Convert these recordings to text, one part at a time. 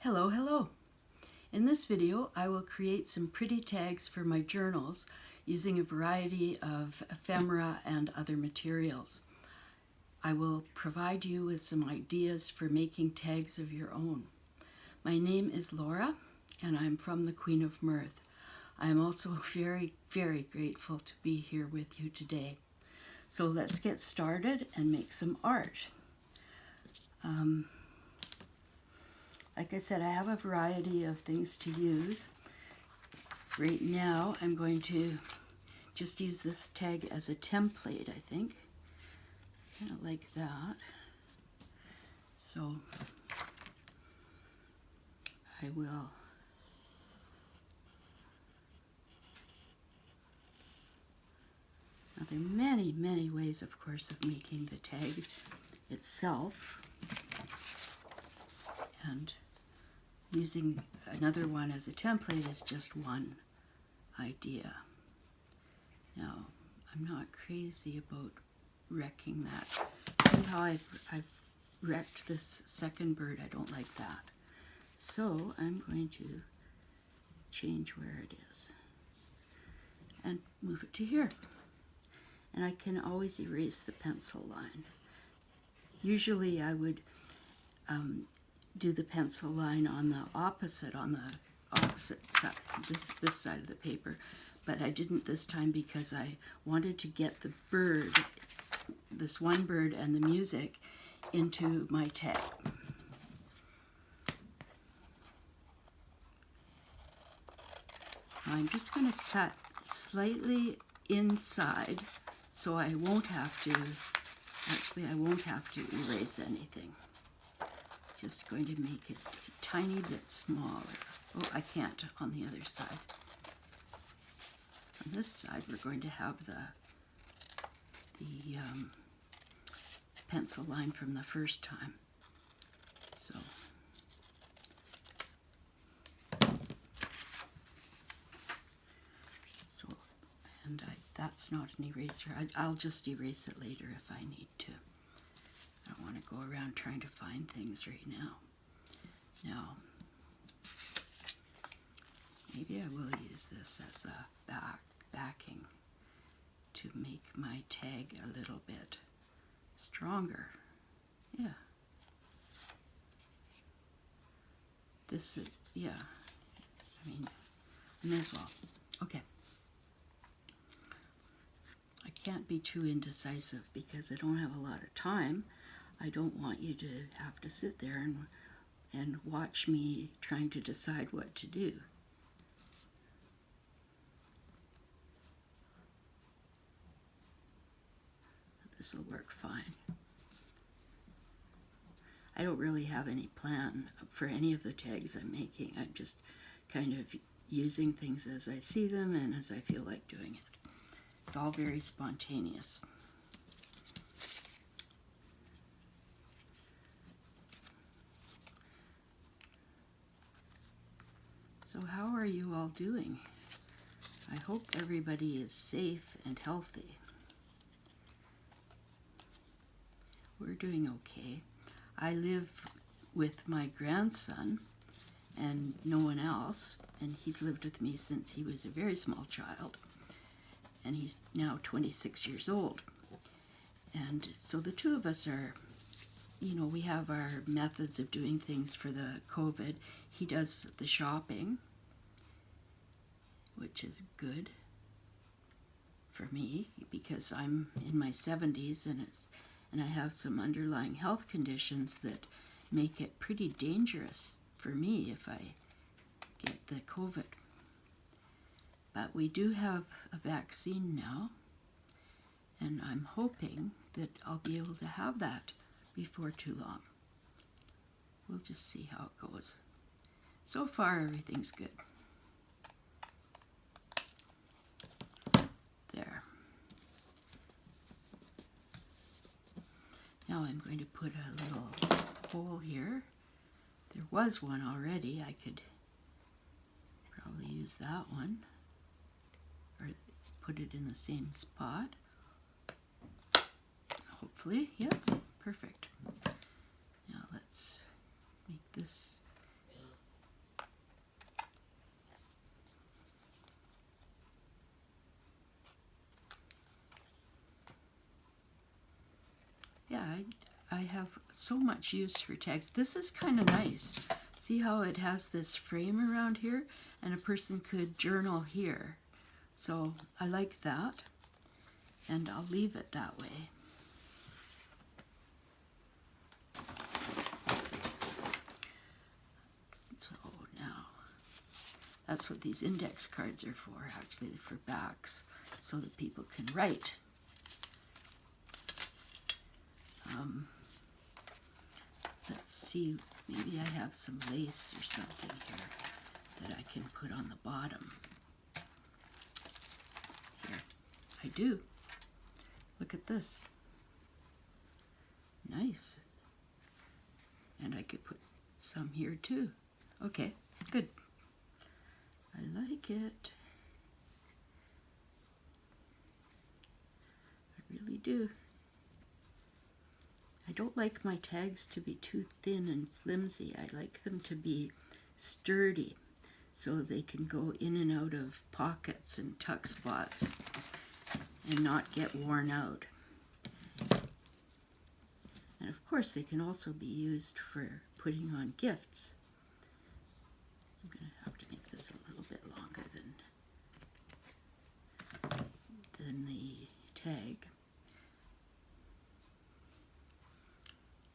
Hello, hello. In this video, I will create some pretty tags for my journals using a variety of ephemera and other materials. I will provide you with some ideas for making tags of your own. My name is Laura, and I'm from the Queen of Mirth. I am also very, very grateful to be here with you today. So let's get started and make some art. Like I said, I have a variety of things to use. Right now, I'm going to just use this tag as a template, I think. Kind of like that. So I will now there are many, many ways, of course, of making the tag itself. And using another one as a template is just one idea. Now, I'm not crazy about wrecking that. See how I've wrecked this second bird? I don't like that. So I'm going to change where it is and move it to here. And I can always erase the pencil line. Usually I would do the pencil line on the opposite side, this side of the paper, but I didn't this time because I wanted to get the bird, this one bird and the music, into my tag. I'm just going to cut slightly inside so I won't have to, actually I won't have to erase anything. Just going to make it a tiny bit smaller. Oh, I can't on the other side. On this side, we're going to have the pencil line from the first time. So, that's not an eraser. I'll just erase it later if I need to. I don't want to go around trying to find things right now. Now, maybe I will use this as a backing to make my tag a little bit stronger. Yeah. This is, yeah. I mean, I may as well. Okay. I can't be too indecisive because I don't have a lot of time. I don't want you to have to sit there and watch me trying to decide what to do. This will work fine. I don't really have any plan for any of the tags I'm making. I'm just kind of using things as I see them and as I feel like doing it. It's all very spontaneous. So how are you all doing? I hope everybody is safe and healthy. We're doing okay. I live with my grandson and no one else, and he's lived with me since he was a very small child, and he's now 26 years old. And so the two of us are, you know, we have our methods of doing things for the COVID. He does the shopping, which is good for me because I'm in my 70s and I have some underlying health conditions that make it pretty dangerous for me if I get the COVID. But we do have a vaccine now, and I'm hoping that I'll be able to have that before too long. We'll just see how it goes. So far, everything's good. There. Now I'm going to put a little hole here. There was one already. I could probably use that one, or put it in the same spot. Hopefully, yep, perfect. Now let's make this yeah, I have so much use for tags. This is kind of nice. See how it has this frame around here, and a person could journal here. So I like that, and I'll leave it that way. So now, that's what these index cards are for, actually, for backs, so that people can write. Let's see, maybe I have some lace or something here that I can put on the bottom. Here, I do. Look at this. Nice. And I could put some here too. Okay, good. I like it. I really do. I don't like my tags to be too thin and flimsy. I like them to be sturdy so they can go in and out of pockets and tuck spots and not get worn out. And of course they can also be used for putting on gifts. I'm going to have to make this a little bit longer than the tag.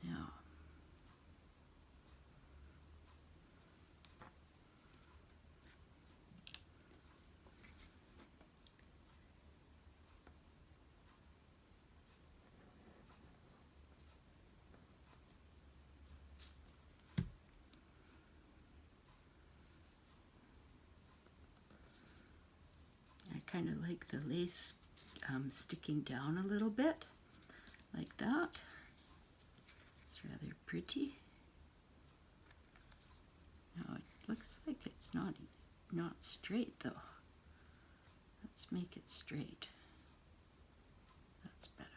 Now, I kind of like the lace sticking down a little bit, like that. It's rather pretty. Now it looks like it's not straight though. Let's make it straight. That's better.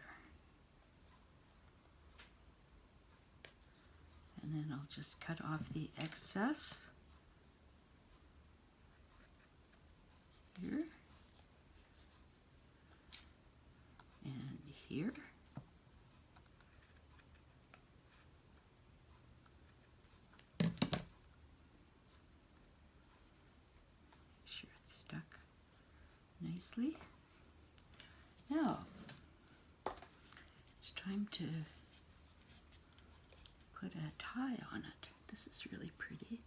And then I'll just cut off the excess here and here. Sure it's stuck nicely. Now it's time to put a tie on it. This is really pretty.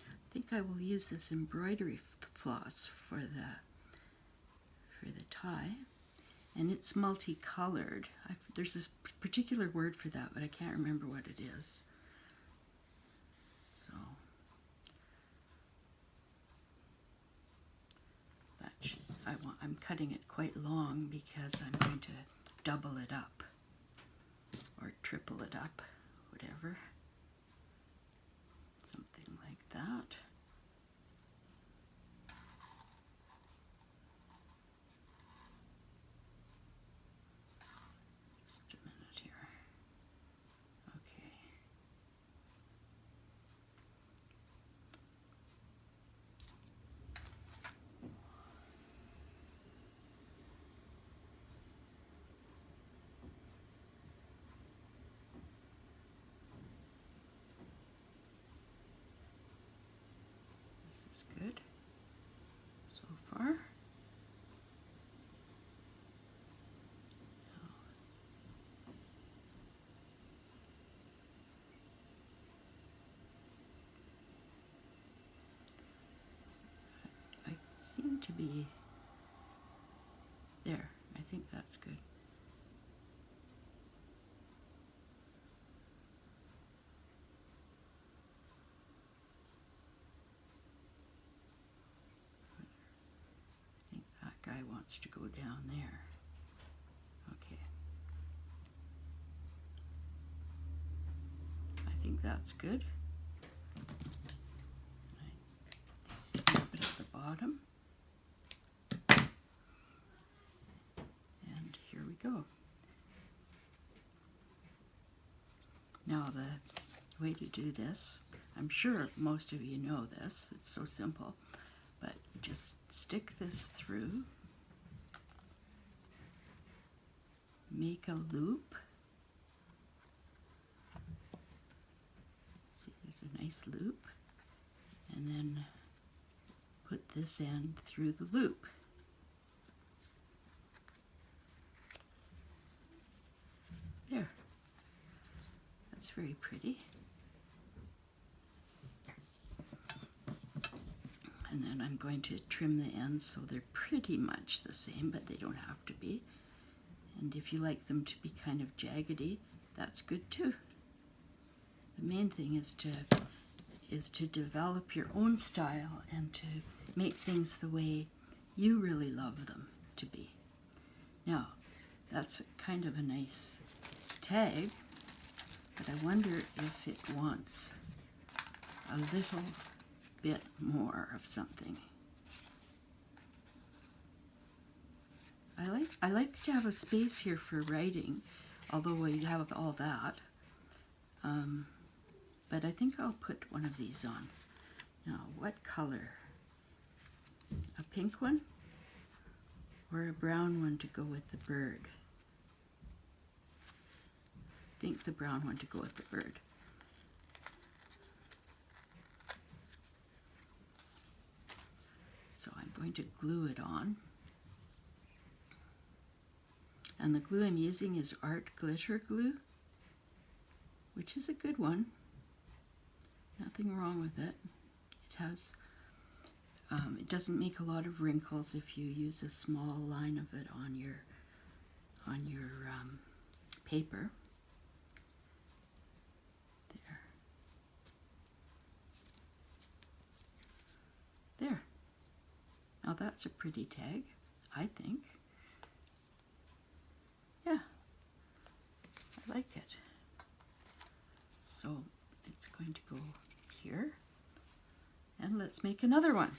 I think I will use this embroidery floss for the tie, and it's multicolored. There's this particular word for that, but I can't remember what it is. So that should, I'm cutting it quite long because I'm going to double it up or triple it up, whatever. Something like that. Just a minute here. Okay. This is good so far. I seem to be there. I think that's good. I think that guy wants to go down there. Okay. I think that's good. Snip it at the bottom. And here we go. Now the way to do this, I'm sure most of you know this, it's so simple, but you just stick this through, make a loop. See, there's a nice loop. And then put this end through the loop. There. That's very pretty. And then I'm going to trim the ends so they're pretty much the same, but they don't have to be. And if you like them to be kind of jaggedy, that's good too. The main thing is to develop your own style and to make things the way you really love them to be. Now, that's kind of a nice tag, but I wonder if it wants a little bit more of something. I like to have a space here for writing, although we have all that. But I think I'll put one of these on. Now, what color? A pink one or a brown one to go with the bird? I think the brown one to go with the bird. So I'm going to glue it on. And the glue I'm using is Art Glitter Glue, which is a good one. Nothing wrong with it. It has, it doesn't make a lot of wrinkles if you use a small line of it on your paper. There. There. Now that's a pretty tag, I think. Yeah, I like it. So it's going to go here, and let's make another one.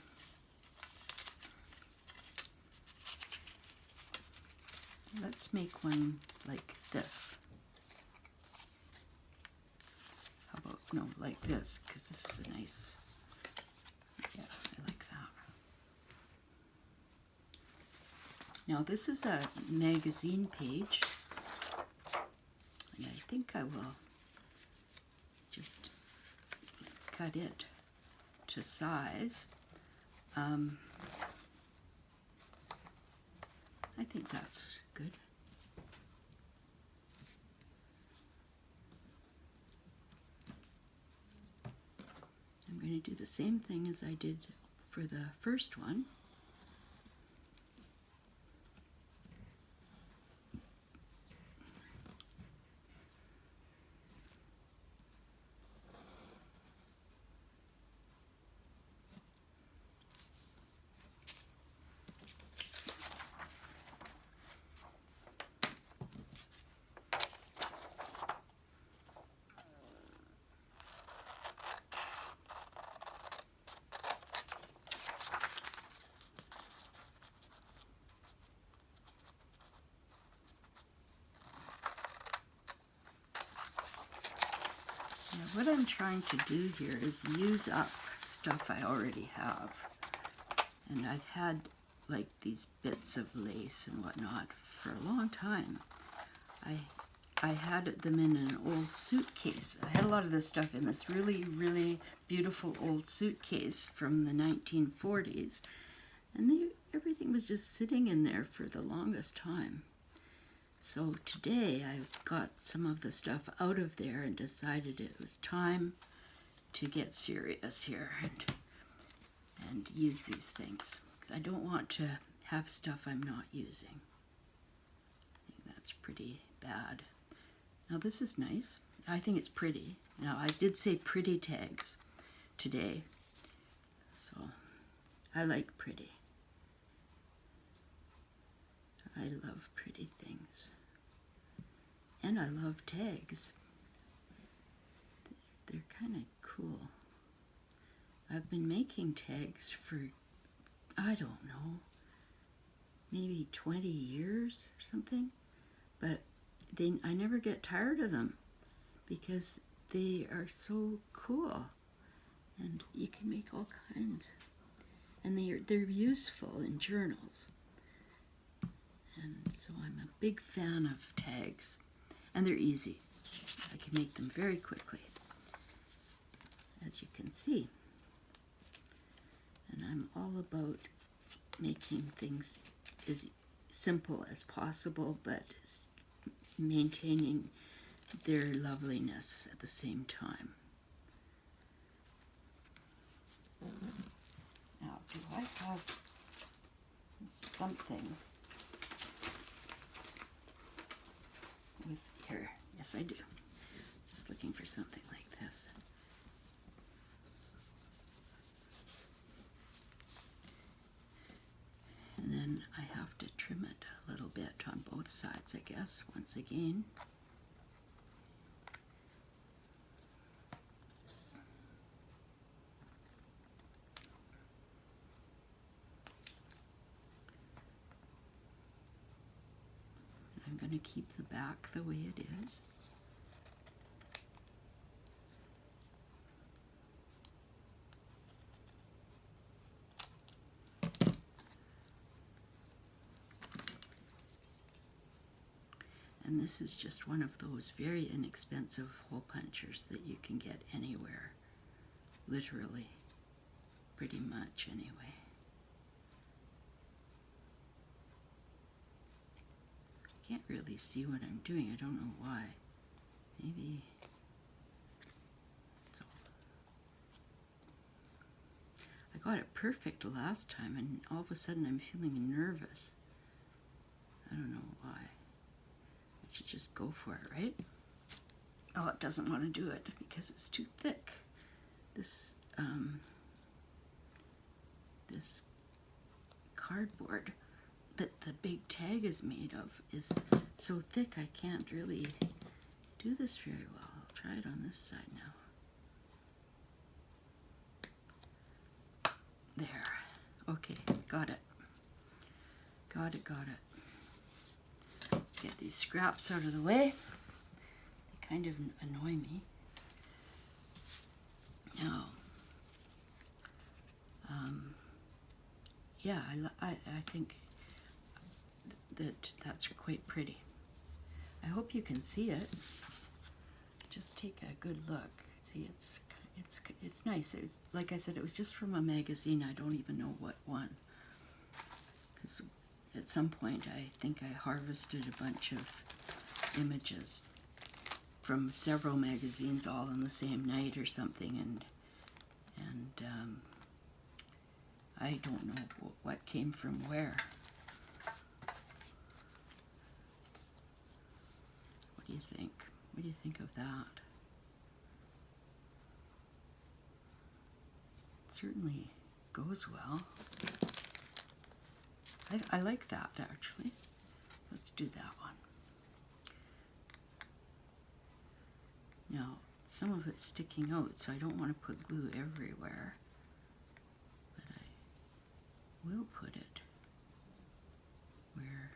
Let's make one like this. How about, no, like this, because this is a nice, yeah, I like that. Now this is a magazine page, and I think I will just cut it to size. I think that's good. I'm going to do the same thing as I did for the first one. What I'm trying to do here is use up stuff I already have. And I've had like these bits of lace and whatnot for a long time. I had them in an old suitcase. I had a lot of this stuff in this really, really beautiful old suitcase from the 1940s. And everything was just sitting in there for the longest time. So today I've got some of the stuff out of there and decided it was time to get serious here and use these things. I don't want to have stuff I'm not using. I think that's pretty bad. Now this is nice. I think it's pretty. Now I did say pretty tags today, so I like pretty. I love pretty things. And I love tags. They're kind of cool. I've been making tags for, I don't know, maybe 20 years or something. But I never get tired of them because they are so cool. And you can make all kinds. And they're useful in journals. And so I'm a big fan of tags, and they're easy. I can make them very quickly, as you can see. And I'm all about making things as simple as possible, but maintaining their loveliness at the same time. Now, do I have something with here? Yes, I do. Just looking for something like this. And then I have to trim it a little bit on both sides, I guess, once again. I'm going to keep the back the way it is. And this is just one of those very inexpensive hole punchers that you can get anywhere, literally, pretty much anyway. I can't really see what I'm doing. I don't know why. Maybe it's all... I got it perfect last time, and all of a sudden I'm feeling nervous. I don't know why. I should just go for it, right? Oh, it doesn't want to do it because it's too thick. This this cardboard that the big tag is made of is so thick I can't really do this very well. I'll try it on this side now. There. Okay, got it. Got it. Let's get these scraps out of the way. They kind of annoy me. Now, yeah, I think that's quite pretty. I hope you can see it. Just take a good look. See, it's nice. It was, like I said, it was just from a magazine. I don't even know what one. Because at some point, I think I harvested a bunch of images from several magazines all on the same night or something, and I don't know what came from where. What do you think? What do you think of that? It certainly goes well. I like that, actually. Let's do that one. Now, some of it's sticking out, so I don't want to put glue everywhere. But I will put it where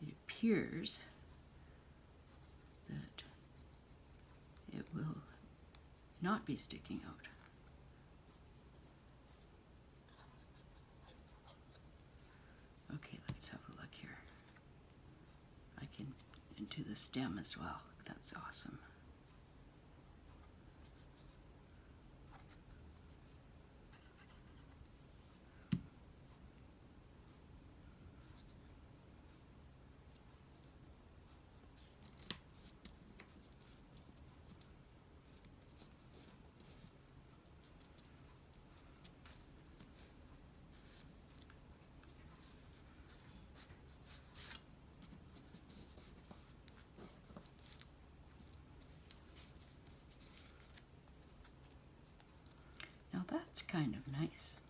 it appears that it will not be sticking out. Okay, let's have a look here. I can do the stem as well. That's awesome. Now that's kind of nice.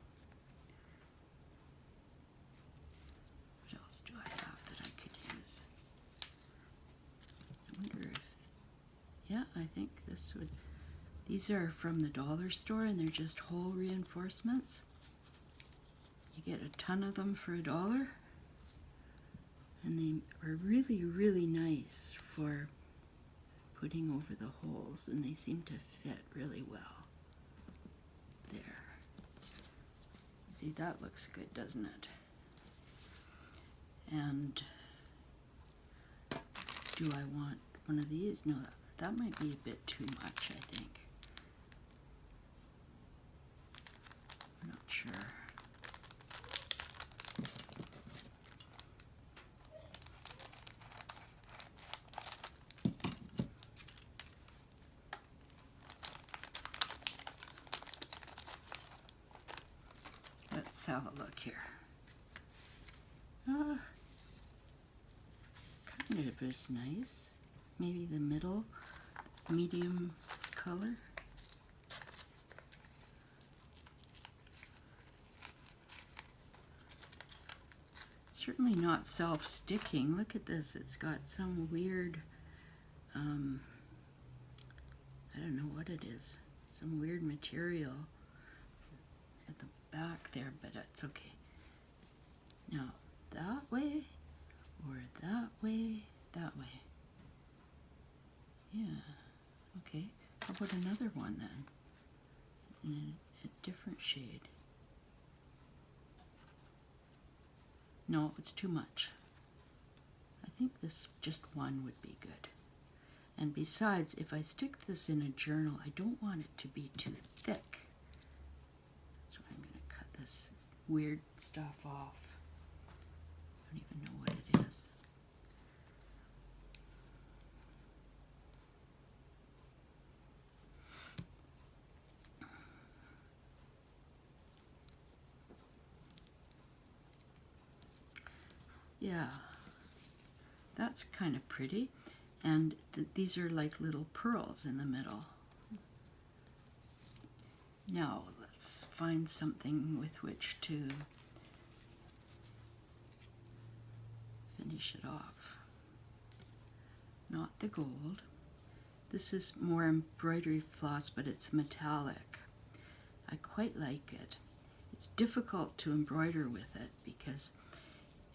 What else do I have that I could use? I wonder if, yeah, I think this would, these are from the dollar store and they're just hole reinforcements. You get a ton of them for $1. And they are really, really nice for putting over the holes, and they seem to fit really well. There. See, that looks good, doesn't it? And do I want one of these? No, that might be a bit too much, I think. I'm not sure. Let's have a look here. Kind of is nice. Maybe the middle, medium color. Certainly not self-sticking. Look at this. It's got some weird, I don't know what it is. Some weird material at the back there, but it's okay. Now, that way, or that way, that way. Yeah, okay. How about another one then? In a different shade. No, it's too much. I think this just one would be good. And besides, if I stick this in a journal, I don't want it to be too thick. That's why I'm going to cut this weird stuff off. I don't even know what it is. Yeah, that's kind of pretty. And these are like little pearls in the middle. Now, let's find something with which to finish it off. Not the gold. This is more embroidery floss, but it's metallic. I quite like it. It's difficult to embroider with it because,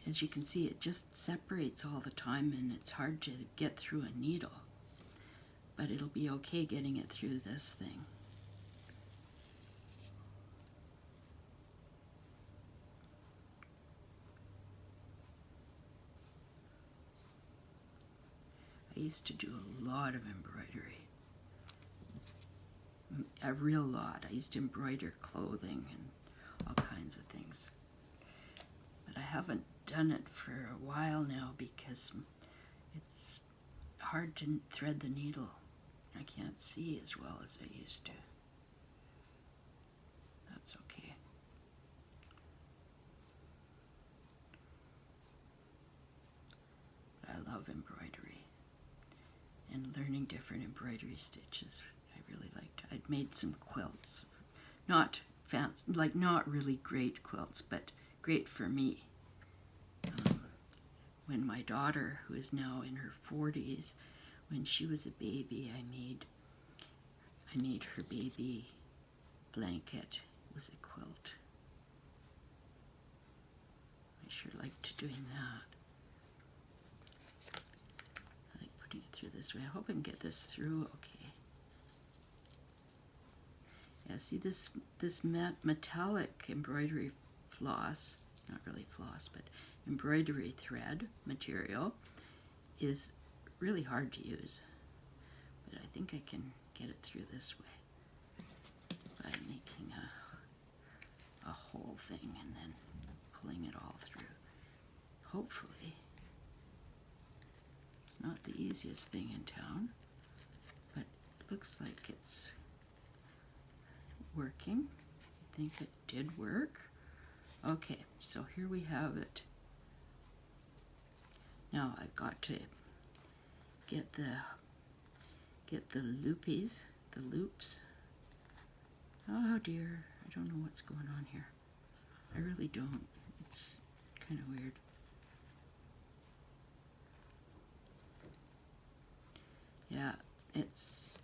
as you can see, it just separates all the time and it's hard to get through a needle. But it'll be okay getting it through this thing. I used to do a lot of embroidery. A real lot. I used to embroider clothing and all kinds of things. But I haven't done it for a while now because it's hard to thread the needle. I can't see as well as I used to. That's okay. But I love embroidery and learning different embroidery stitches. I really liked. I'd made some quilts, not fancy, like not really great quilts, but great for me. When my daughter, who is now in her 40s, when she was a baby, I made her baby blanket. It was a quilt. I sure liked doing that. I like putting it through this way. I hope I can get this through okay. Yeah, see this metallic embroidery floss, it's not really floss, but embroidery thread material is really hard to use. But I think I can get it through this way by making a whole thing and then pulling it all through. Hopefully. It's not the easiest thing in town, but it looks like it's working. I think it did work. Okay, so here we have it. Now I've got to get the loopies, the loops. Oh dear, I don't know what's going on here. I really don't. It's kind of weird. Yeah, it's,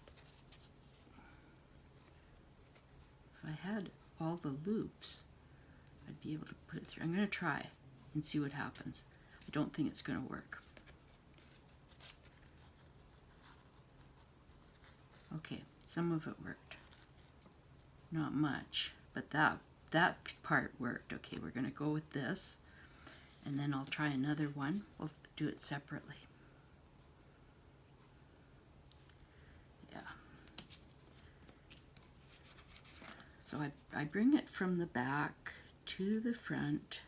if I had all the loops, I'd be able to put it through. I'm going to try and see what happens. I don't think it's going to work. Okay, some of it worked. Not much, but that part worked. Okay, we're going to go with this. and then I'll try another one. We'll do it separately. Yeah. So I bring it from the back to the front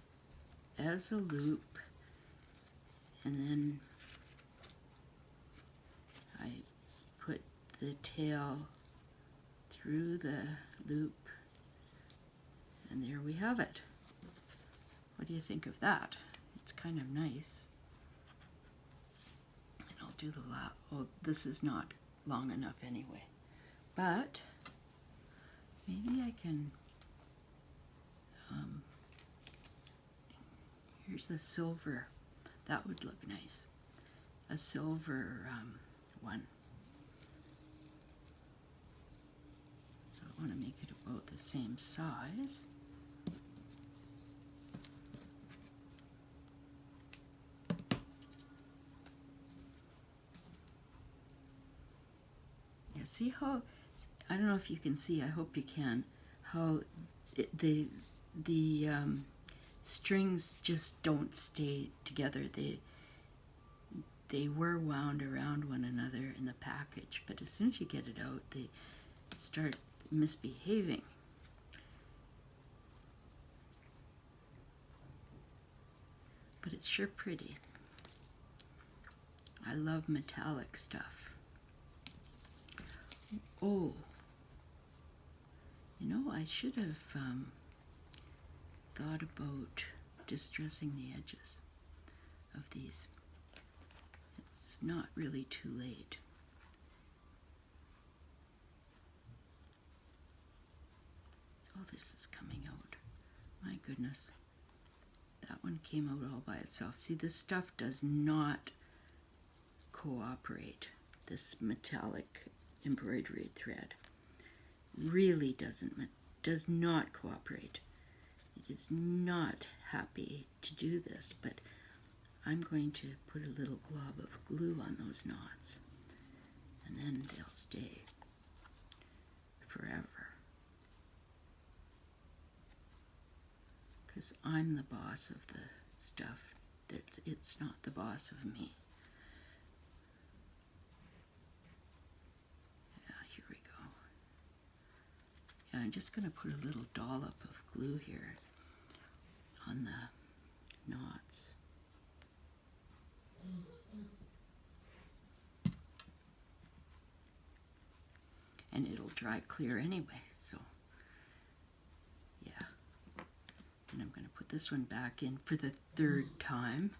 as a loop, and then I put the tail through the loop, and there we have it. What do you think of that? It's kind of nice. And I'll do the last. Oh, this is not long enough anyway. But maybe I can, here's a silver. That would look nice. A silver one. So I want to make it about the same size. Yeah, see how, I don't know if you can see, I hope you can, how the strings just don't stay together. They were wound around one another in the package, but as soon as you get it out, they start misbehaving. But it's sure pretty. I love metallic stuff. Oh, you know, I should have thought about distressing the edges of these. It's not really too late. So all this is coming out. My goodness. That one came out all by itself. See, this stuff does not cooperate. This metallic embroidery thread really does not cooperate. It is not happy to do this, but I'm going to put a little glob of glue on those knots, and then they'll stay forever. Because I'm the boss of the stuff. It's not the boss of me. Yeah, here we go. Yeah, I'm just going to put a little dollop of glue here on the knots. And it'll dry clear anyway, so yeah. And I'm going to put this one back in for the third time.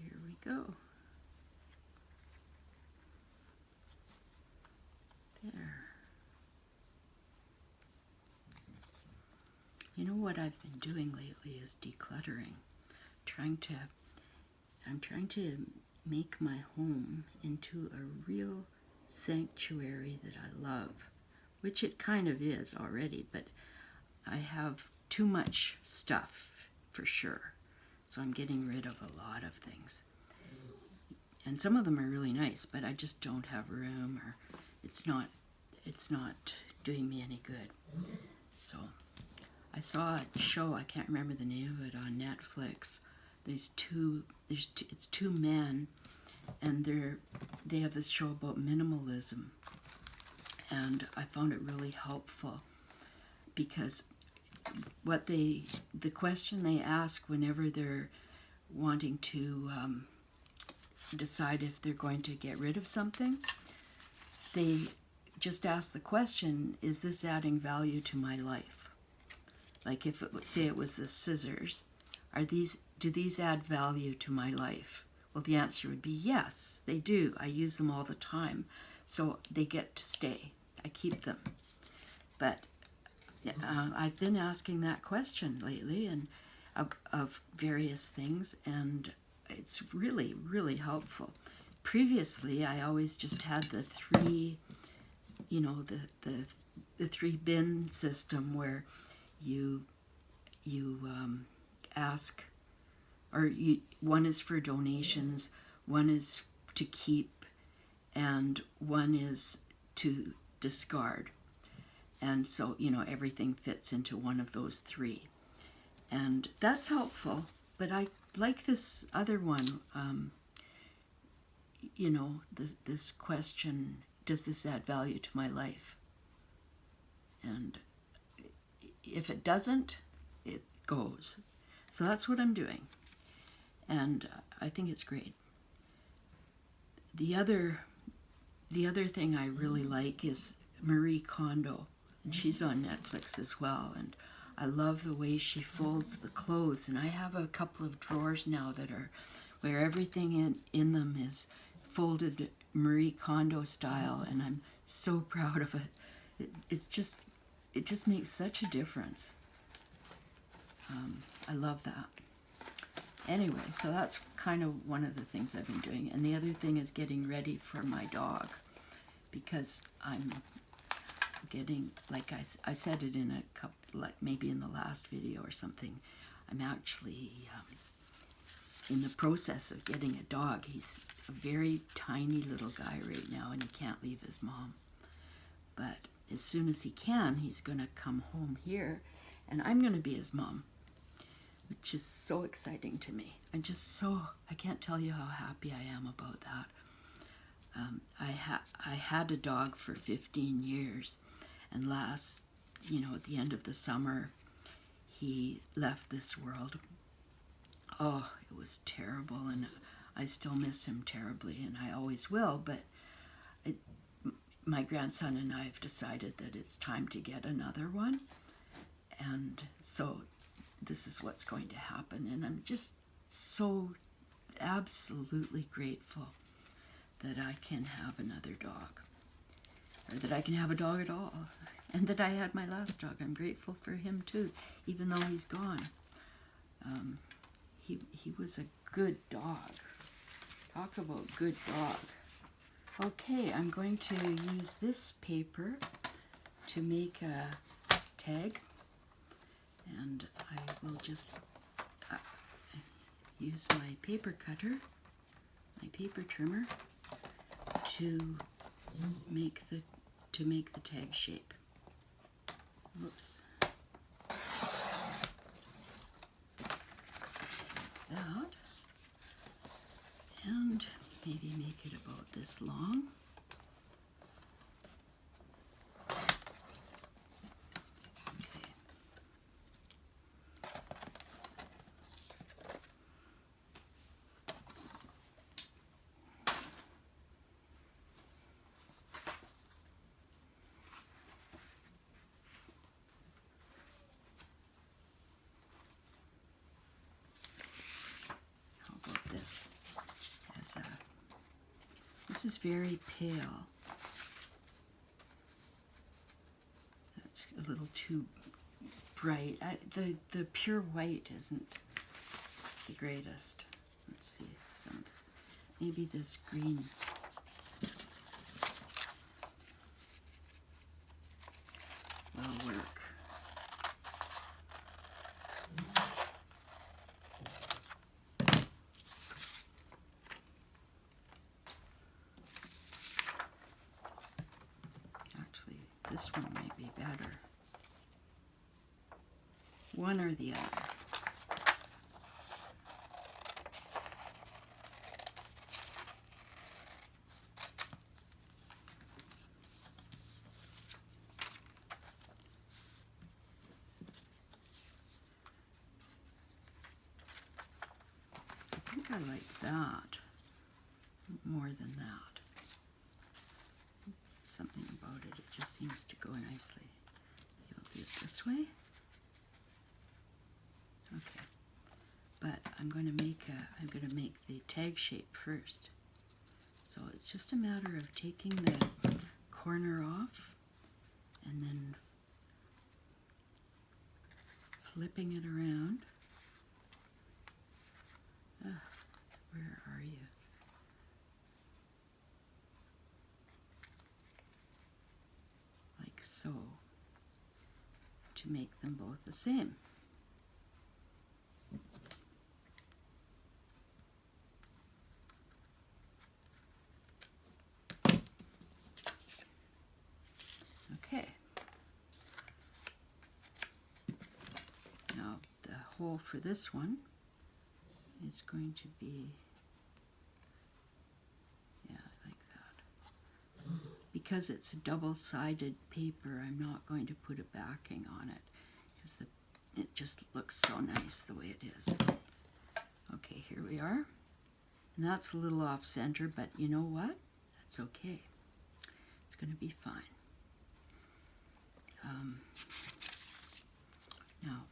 Here we go. There. You know what I've been doing lately is decluttering. I'm trying to make my home into a real sanctuary that I love, which it kind of is already, but I have too much stuff for sure. So I'm getting rid of a lot of things. And some of them are really nice, but I just don't have room, or it's not doing me any good. So I saw a show, I can't remember the name of it, on Netflix. It's two men, and they have this show about minimalism. And I found it really helpful because the question they ask whenever they're wanting to decide if they're going to get rid of something, they just ask the question, is this adding value to my life? Like if it would say it was the scissors, do these add value to my life? Well, the answer would be yes, they do. I use them all the time, so they get to stay. I keep them. But I've been asking that question lately, and of various things, and it's really, really helpful. previously I always just had the three, you know, the three bin system where you ask, or one is for donations, one is to keep, and one is to discard. And so, you know, everything fits into one of those three. And that's helpful, but I like this other one, you know, this question, does this add value to my life? And if it doesn't, it goes. So that's what I'm doing. And I think it's great. The other thing I really like is Marie Kondo. And she's on Netflix as well. And I love the way she folds the clothes. And I have a couple of drawers now that are where everything in them is folded Marie Kondo style. And I'm so proud of it. It just makes such a difference. I love that. Anyway, so that's kind of one of the things I've been doing. And the other thing is getting ready for my dog, because I'm getting, like I said it in a couple, like maybe in the last video or something, I'm actually in the process of getting a dog. He's a very tiny little guy right now, and he can't leave his mom. But as soon as he can, he's going to come home here, and I'm going to be his mom, which is so exciting to me. I can't tell you how happy I am about that. I had a dog for 15 years, and at the end of the summer, he left this world. Oh, it was terrible, and I still miss him terribly, and I always will, but my grandson and I have decided that it's time to get another one, and so this is what's going to happen, and I'm just so absolutely grateful that I can have another dog, or that I can have a dog at all, and that I had my last dog. I'm grateful for him too, even though he's gone. He was a good dog. Talk about good dog. Okay, I'm going to use this paper to make a tag, and I will just use my paper cutter, my paper trimmer, to make the tag shape. Whoops. Like that. And maybe make it about this long. Okay. How about this? This is very pale. That's a little too bright. The pure white isn't the greatest. Let's see, maybe this green. Will work. This one might be better. One or the other. I think I like that more than that. Something about it just seems to go nicely. You'll do it this way. Okay, but I'm going to make the tag shape first. So it's just a matter of taking the corner off and then flipping it around. Where are you? to make them both the same. Okay. Now the hole for this one is going to be, yeah, like that. Because it's a double-sided paper, I'm not going to put a backing on it because it just looks so nice the way it is. Okay, here we are. And that's a little off center, but you know what? That's okay. It's going to be fine. Now,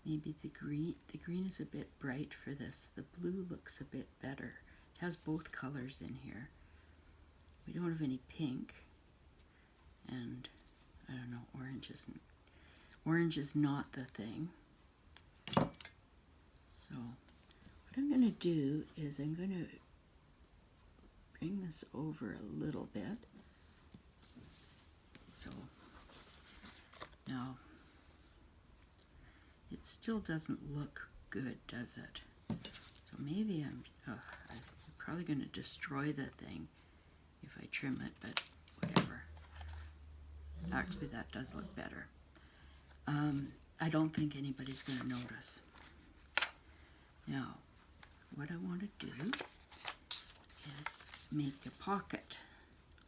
maybe the green is a bit bright for this. The blue looks a bit better. It has both colors in here. We don't have any pink, and I don't know, orange is not the thing. So what I'm going to do is I'm going to bring this over a little bit. So now it still doesn't look good, does it? So maybe I'm probably going to destroy the thing if I trim it, but whatever. Actually, that does look better. I don't think anybody's going to notice. Now, what I want to do is make a pocket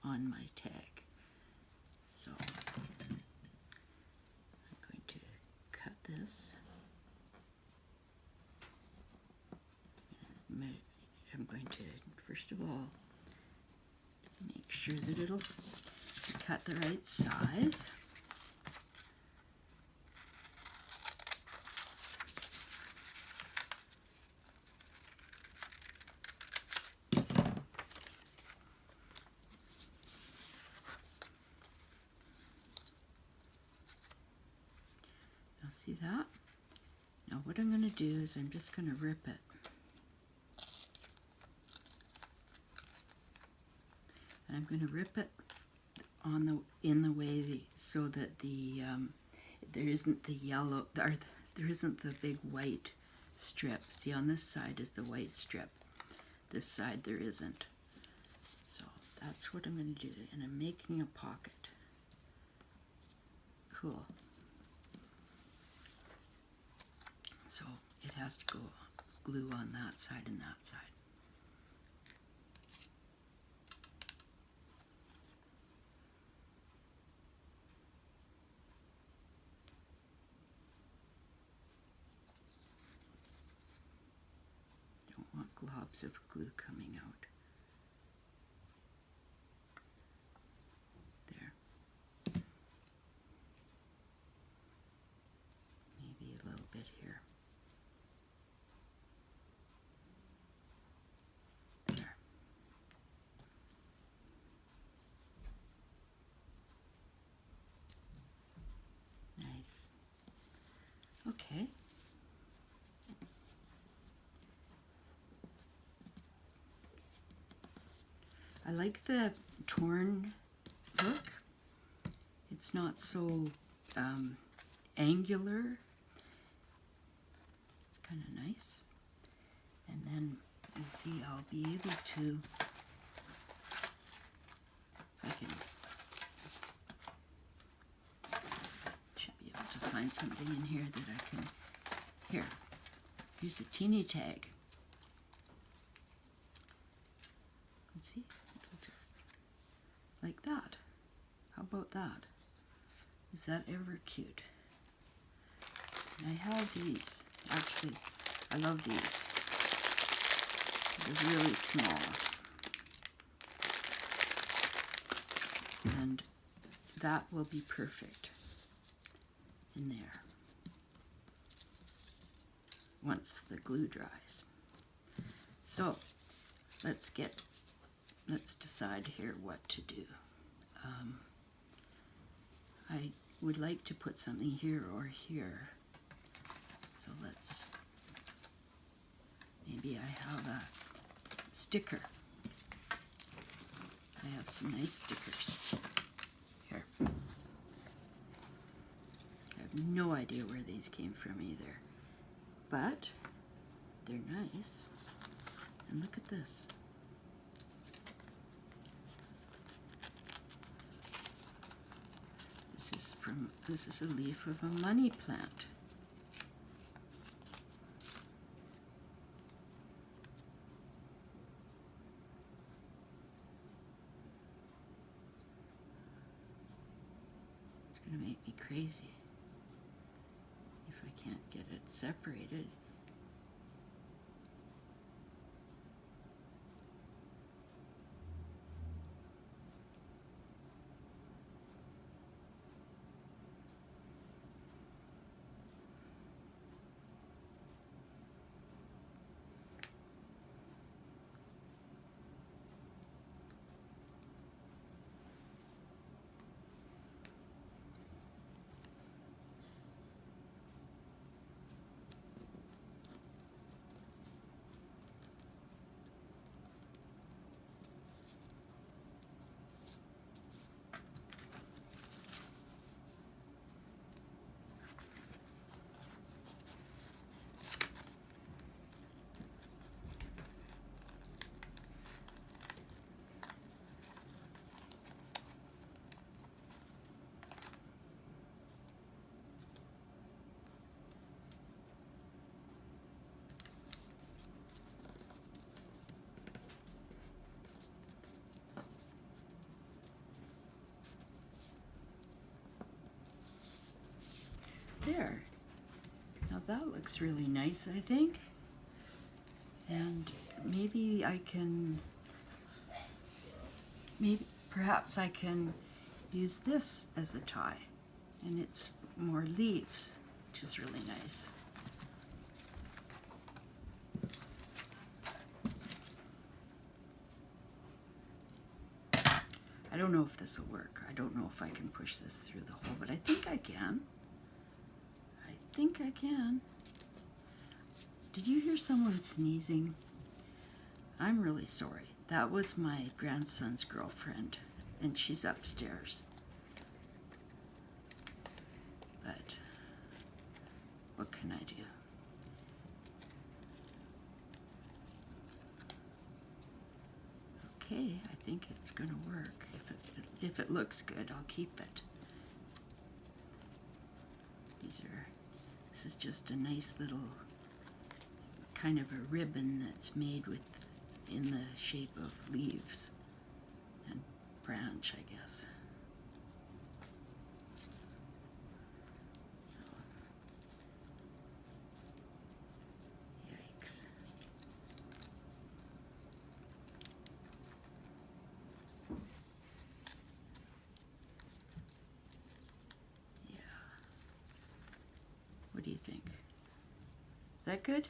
on my tag. So I'm going to cut this. I'm going to, first of all, make sure that it'll cut the right size. Now see that? Now what I'm going to do is I'm just going to rip it. And I'm going to rip it in the way so that there isn't the yellow, or there isn't the big white strip. See, on this side is the white strip. This side there isn't. So that's what I'm going to do, and I'm making a pocket. Cool. So it has to go glue on that side and that side. Don't want globs of glue coming out. There. Maybe a little bit here. There. Nice. Okay. I like the torn look. It's not so angular. It's kind of nice. And then you see I'll be able to, should be able to find something in here that I can, here's a teeny tag. Let's see, just like that. How about that? Is that ever cute? And I have these. Actually, I love these. They're really small. And that will be perfect in there once the glue dries. So let's decide here what to do. I would like to put something here or here. So maybe I have a sticker. I have some nice stickers. Here. I have no idea where these came from either, but they're nice. And look at this. This is a leaf of a money plant. It's going to make me crazy if I can't get it separated. There. Now that looks really nice, I think. And maybe I can, perhaps I can use this as a tie. And it's more leaves, which is really nice. I don't know if this will work. I don't know if I can push this through the hole, but I think I can. I think I can. Did you hear someone sneezing? I'm really sorry. That was my grandson's girlfriend, and she's upstairs. But what can I do? Okay, I think it's going to work. If it looks good, I'll keep it. This is just a nice little kind of a ribbon that's made in the shape of leaves and branch, I guess. So, yikes. Yeah. What do you think? Is that good?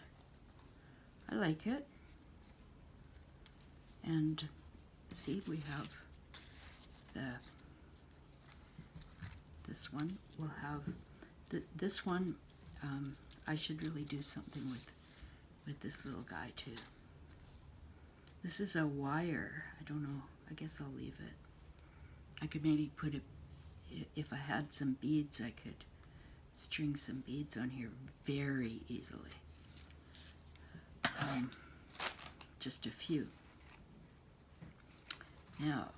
I like it. And see, we have this one. We'll have this one. I should really do something with this little guy too. This is a wire. I don't know. I guess I'll leave it. I could maybe put it, if I had some beads, I could string some beads on here very easily. Just a few. Now,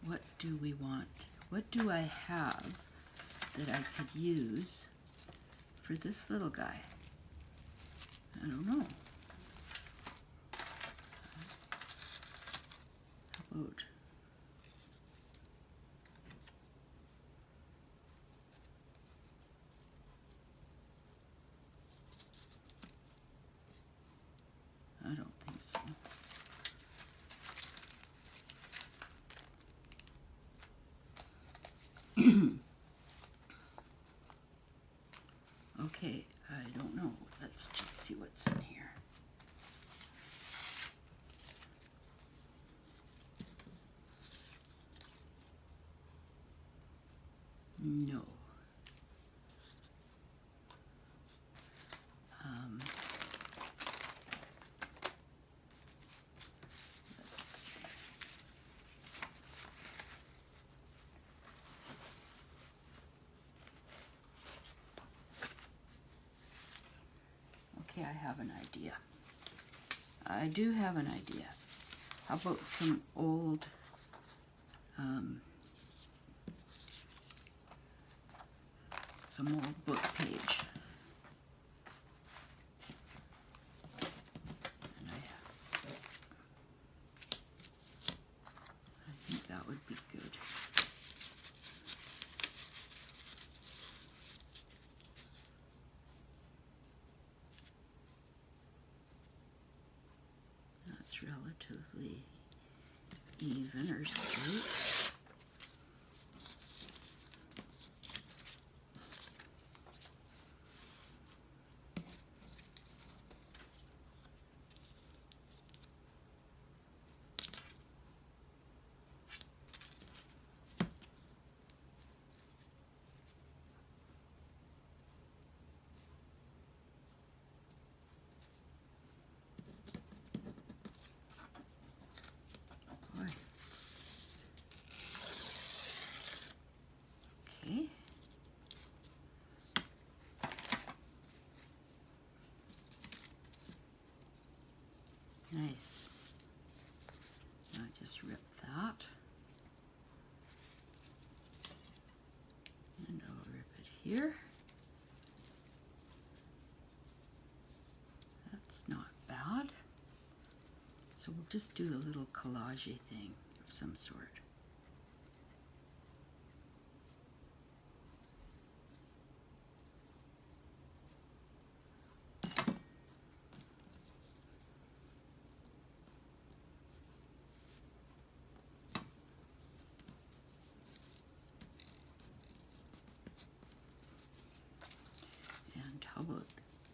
what do we want? What do I have that I could use for this little guy? I don't know. How about I don't think so. Okay, I don't know. Let's just see what's in here. No. Let's see. have an idea. I do have an idea. How about some old book page? And I think that would be good. That's relatively even or straight. Boy. Okay. Nice. Now just rip that. And I'll rip it here. That's not bad. So we'll just do a little collage-y thing of some sort. And how about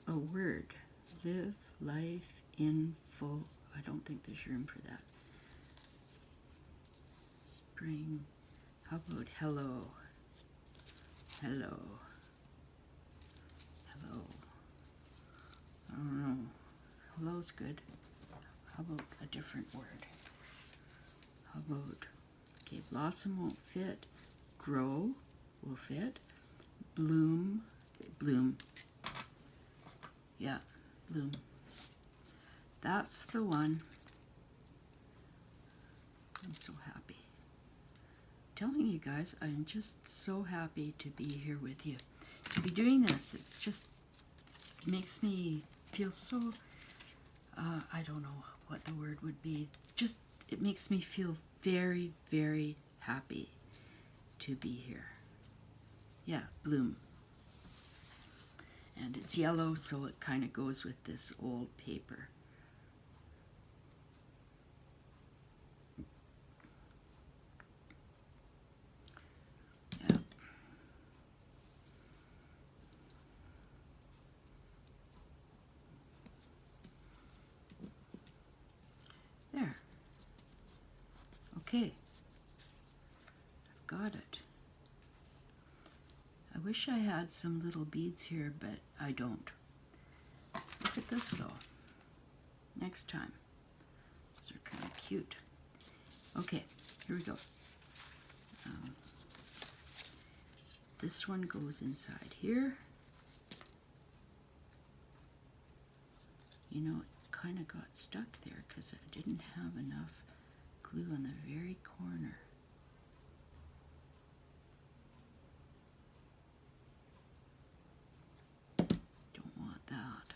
a word? Live life in full. I don't think there's room for that. Spring. How about hello? Hello. Hello. I don't know. Hello's good. How about a different word? How about, okay, blossom won't fit. Grow will fit. Bloom. Bloom. Yeah, bloom. That's the one. I'm so happy. Telling you guys, I'm just so happy to be here with you. To be doing this, it's just makes me feel so, I don't know what the word would be. Just, it makes me feel very, very happy to be here. Yeah, bloom. And it's yellow, so it kind of goes with this old paper. Yeah. There. Okay. I've got it. I wish I had some little beads here, but I don't. Look at this though. Next time. These are kind of cute. Okay, here we go. This one goes inside here. You know, it kind of got stuck there because I didn't have enough glue on the very corner. Don't want that.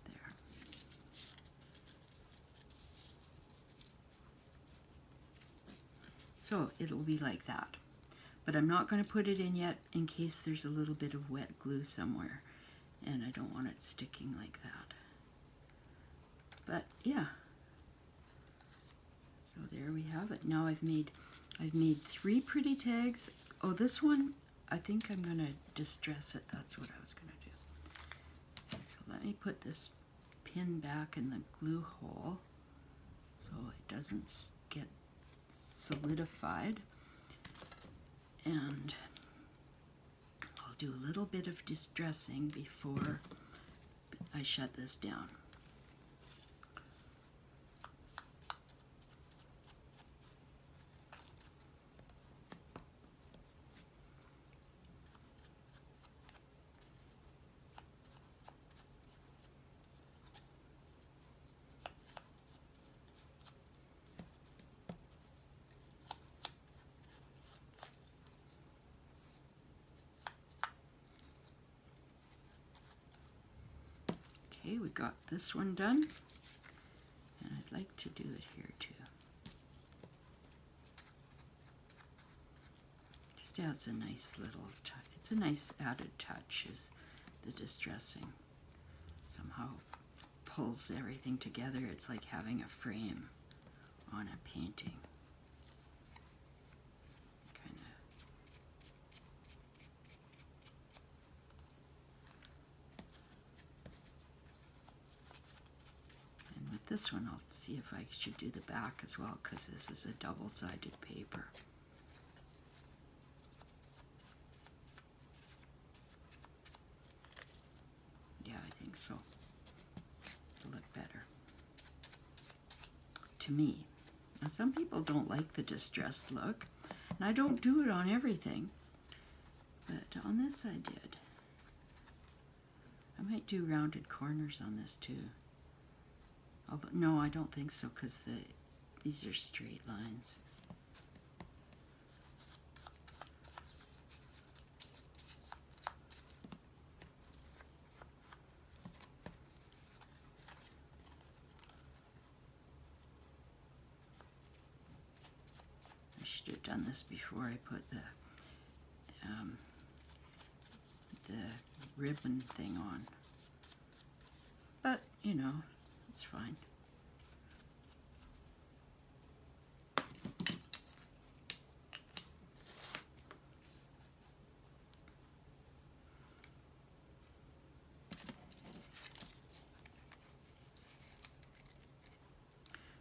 There. So it'll be like that. But I'm not going to put it in yet in case there's a little bit of wet glue somewhere. And I don't want it sticking like that. But yeah. So there we have it. Now I've made 3 pretty tags. Oh, this one, I think I'm going to distress it. That's what I was going to do. So let me put this pin back in the glue hole so it doesn't get solidified. And I'll do a little bit of distressing before I shut this down. Okay, we got this one done, and I'd like to do it here too. Just adds a nice little touch. It's a nice added touch, is the distressing. Somehow pulls everything together. It's like having a frame on a painting. Kind of. And with this one, I'll see if I should do the back as well, because this is a double-sided paper. Yeah, I think so. It'll look better. To me. Now, some people don't like the distressed look, and I don't do it on everything, but on this I did. I might do rounded corners on this too. Although, no, I don't think so, because these are straight lines. I should have done this before I put the ribbon thing on. But, you know, it's fine.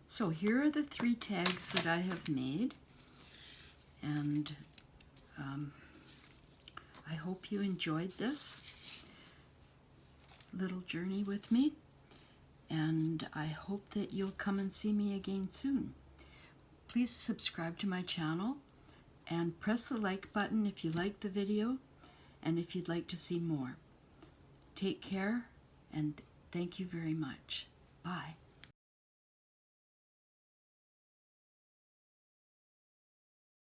So here are the 3 tags that I have made, and I hope you enjoyed this little journey with me, and I hope that you'll come and see me again soon. Please subscribe to my channel and press the like button if you like the video and if you'd like to see more. Take care, and thank you very much. Bye.